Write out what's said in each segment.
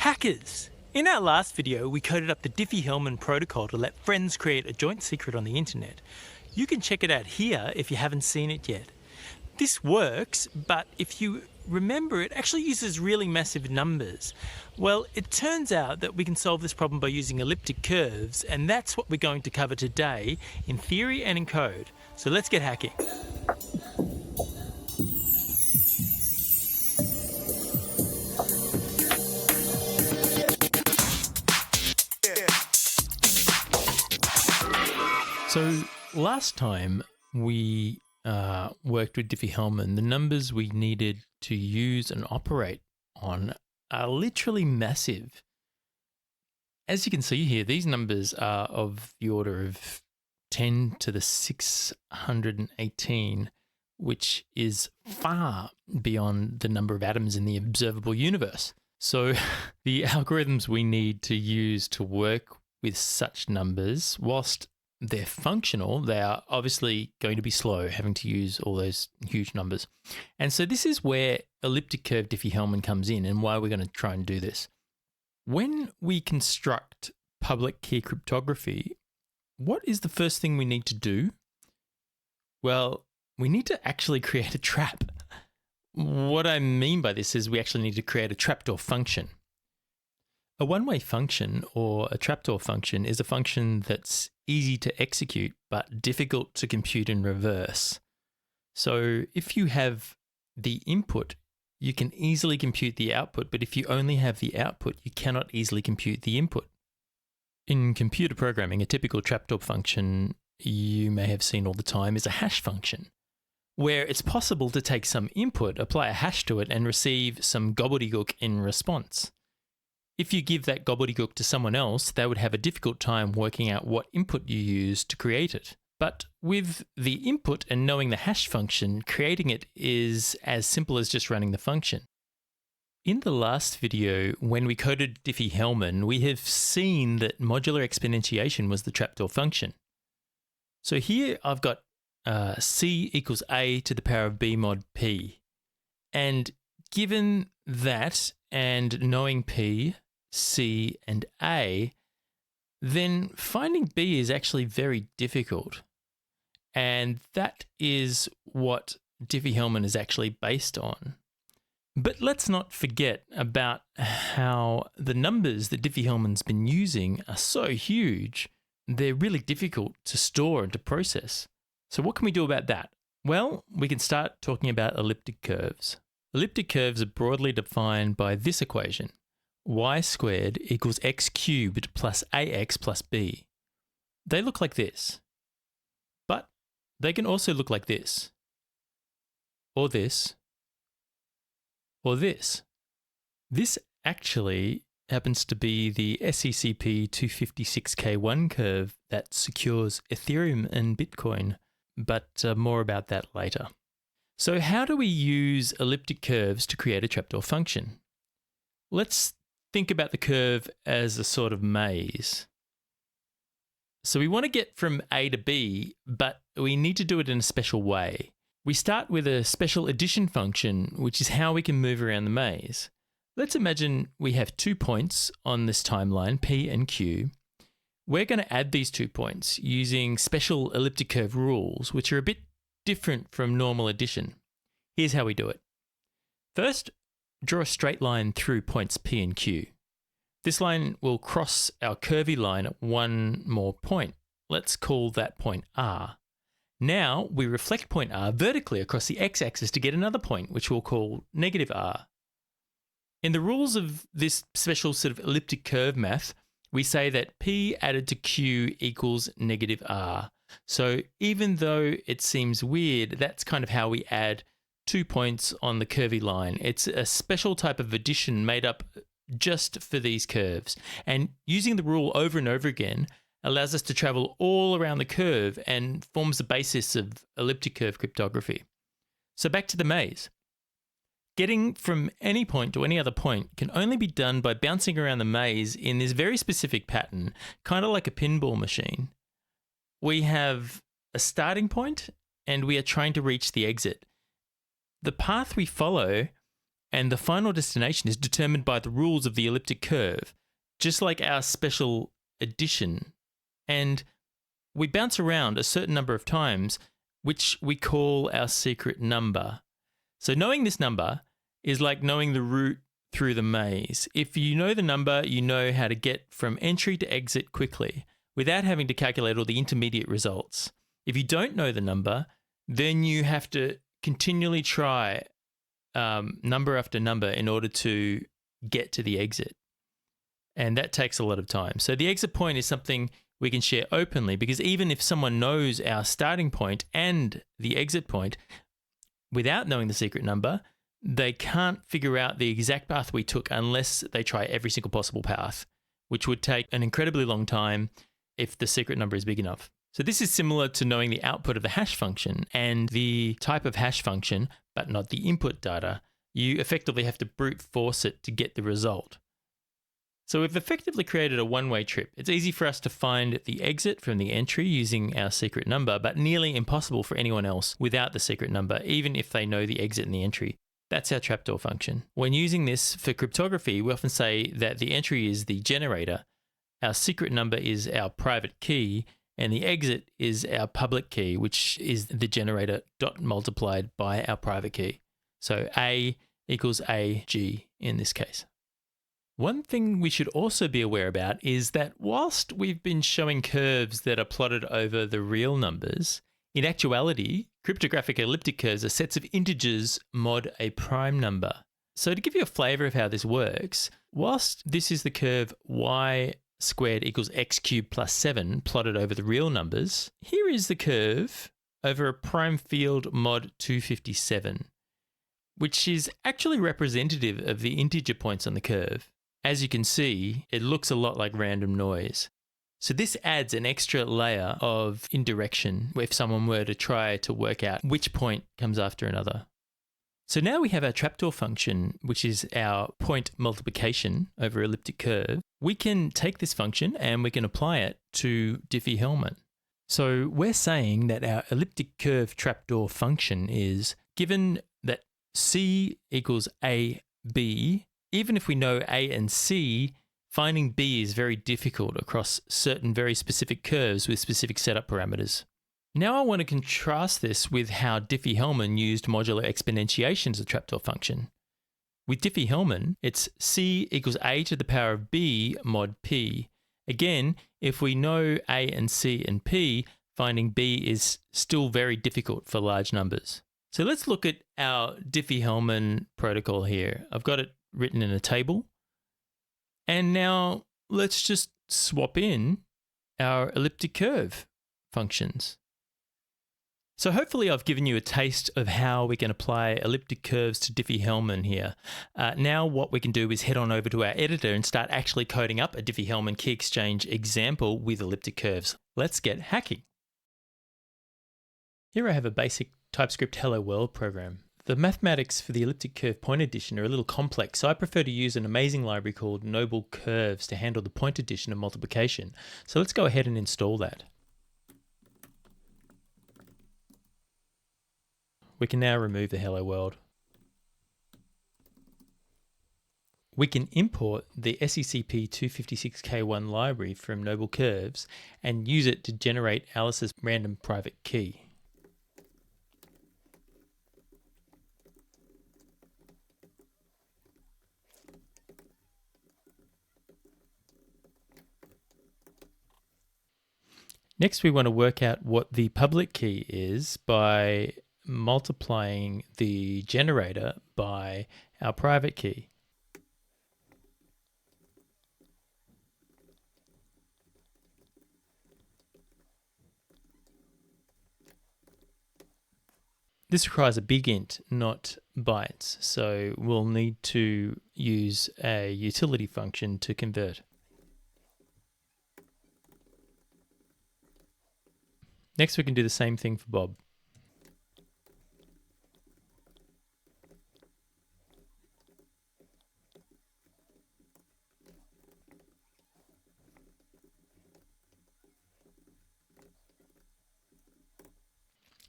Hackers! In our last video, we coded up the Diffie Hellman Protocol to let friends create a joint secret on the internet. You can check it out here if you haven't seen it yet. This works, but if you remember, it actually uses really massive numbers. Well, it turns out that we can solve this problem by using elliptic curves, and that's what we're going to cover today in theory and in code. So let's get hacking. So last time we worked with Diffie Hellman, the numbers we needed to use and operate on are literally massive. As you can see here, these numbers are of the order of 10 to the 618, which is far beyond the number of atoms in the observable universe. So the algorithms we need to use to work with such numbers, whilst they're functional, they are obviously going to be slow, having to use all those huge numbers. And so this is where elliptic curve Diffie Hellman comes in and why we're going to try and do this. When we construct public key cryptography, what is the first thing we need to do? Well, we need to actually create a trap. What I mean by this is we actually need to create a trapdoor function. A one-way function or a trapdoor function is a function that's easy to execute but difficult to compute in reverse. So if you have the input, you can easily compute the output, but if you only have the output, you cannot easily compute the input. In computer programming, a typical trapdoor function you may have seen all the time is a hash function, where it's possible to take some input, apply a hash to it, and receive some gobbledygook in response. If you give that gobbledygook to someone else, they would have a difficult time working out what input you use to create it. But with the input and knowing the hash function, creating it is as simple as just running the function. In the last video, when we coded Diffie Hellman, we have seen that modular exponentiation was the trapdoor function. So here I've got c equals a to the power of b mod p. And given that and knowing p, c, and a, then finding b is actually very difficult. And that is what Diffie Hellman is actually based on. But let's not forget about how the numbers that Diffie Hellman's been using are so huge, they're really difficult to store and to process. So what can we do about that? Well, we can start talking about elliptic curves. Elliptic curves are broadly defined by this equation: y squared equals x cubed plus ax plus b. They look like this, but they can also look like this, or this, or this. This actually happens to be the SECP 256K1 curve that secures Ethereum and Bitcoin, but more about that later. So how do we use elliptic curves to create a trapdoor function? Let's think about the curve as a sort of maze. So we want to get from A to B, but we need to do it in a special way. We start with a special addition function, which is how we can move around the maze. Let's imagine we have 2 points on this timeline, P and Q. We're going to add these 2 points using special elliptic curve rules, which are a bit different from normal addition. Here's how we do it. First, draw a straight line through points P and Q. This line will cross our curvy line at one more point. Let's call that point R. Now we reflect point R vertically across the x-axis to get another point, which we'll call negative R. In the rules of this special sort of elliptic curve math, we say that P added to Q equals negative R. So even though it seems weird, that's kind of how we add 2 points on the curvy line. It's a special type of addition made up just for these curves. And using the rule over and over again allows us to travel all around the curve and forms the basis of elliptic curve cryptography. So back to the maze. Getting from any point to any other point can only be done by bouncing around the maze in this very specific pattern, kind of like a pinball machine. We have a starting point and we are trying to reach the exit. The path we follow and the final destination is determined by the rules of the elliptic curve, just like our special addition. And we bounce around a certain number of times, which we call our secret number. So knowing this number is like knowing the route through the maze. If you know the number, you know how to get from entry to exit quickly without having to calculate all the intermediate results. If you don't know the number, then you have to continually try number after number in order to get to the exit. And that takes a lot of time. So the exit point is something we can share openly, because even if someone knows our starting point and the exit point without knowing the secret number, they can't figure out the exact path we took unless they try every single possible path, which would take an incredibly long time if the secret number is big enough. So this is similar to knowing the output of the hash function and the type of hash function, but not the input data. You effectively have to brute force it to get the result. So we've effectively created a one-way trip. It's easy for us to find the exit from the entry using our secret number, but nearly impossible for anyone else without the secret number, even if they know the exit and the entry. That's our trapdoor function. When using this for cryptography, we often say that the entry is the generator, our secret number is our private key, and the exit is our public key, which is the generator dot multiplied by our private key. So A equals AG in this case. One thing we should also be aware about is that whilst we've been showing curves that are plotted over the real numbers, in actuality, cryptographic elliptic curves are sets of integers mod a prime number. So to give you a flavour of how this works, whilst this is the curve y squared equals x cubed plus 7 plotted over the real numbers, here is the curve over a prime field mod 257, which is actually representative of the integer points on the curve. As you can see, it looks a lot like random noise. So this adds an extra layer of indirection if someone were to try to work out which point comes after another. So now we have our trapdoor function, which is our point multiplication over elliptic curve. We can take this function and we can apply it to Diffie Hellman. So we're saying that our elliptic curve trapdoor function is given that C equals AB. Even if we know A and C, finding B is very difficult across certain very specific curves with specific setup parameters. Now I want to contrast this with how Diffie Hellman used modular exponentiation as a trapdoor function. With Diffie Hellman, it's C equals A to the power of B mod P. Again, if we know A and C and P, finding B is still very difficult for large numbers. So let's look at our Diffie Hellman protocol here. I've got it written in a table. And now let's just swap in our elliptic curve functions. So hopefully I've given you a taste of how we can apply elliptic curves to Diffie Hellman here. Now what we can do is head on over to our editor and start actually coding up a Diffie Hellman key exchange example with elliptic curves. Let's get hacking. Here I have a basic Typescript Hello World program. The mathematics for the Elliptic Curve Point Addition are a little complex, so I prefer to use an amazing library called Noble Curves to handle the point addition and multiplication. So let's go ahead and install that. We can now remove the Hello World. We can import the SECP256K1 library from Noble Curves and use it to generate Alice's random private key. Next, we want to work out what the public key is by multiplying the generator by our private key. This requires a big int, not bytes, so we'll need to use a utility function to convert. Next, we can do the same thing for Bob.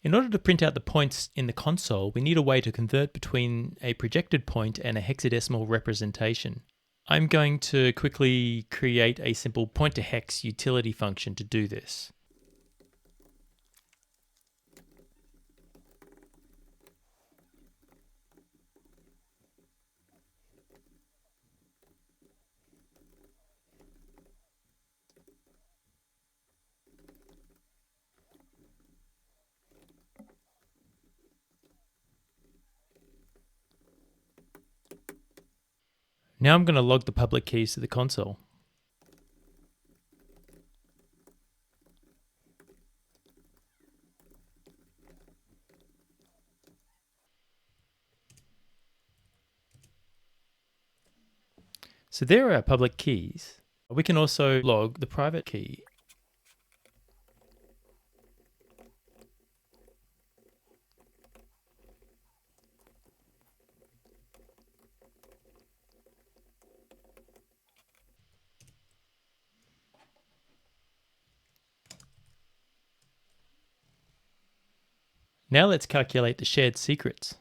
In order to print out the points in the console, we need a way to convert between a projected point and a hexadecimal representation. I'm going to quickly create a simple point-to-hex utility function to do this. Now I'm going to log the public keys to the console. So there are our public keys. We can also log the private key. Now let's calculate the shared secrets.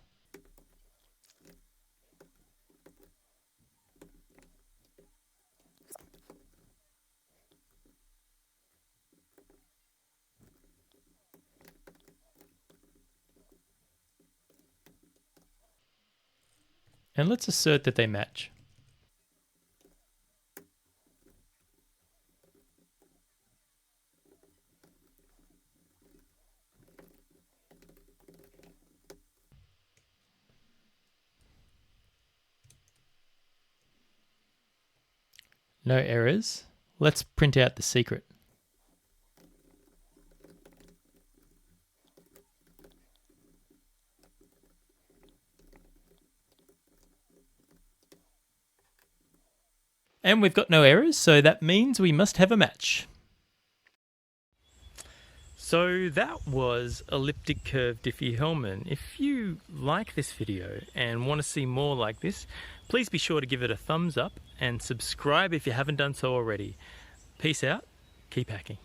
And let's assert that they match. No errors. Let's print out the secret. And we've got no errors, so that means we must have a match. So that was Elliptic Curve Diffie Hellman. If you like this video and want to see more like this, please be sure to give it a thumbs up and subscribe if you haven't done so already. Peace out, keep hacking.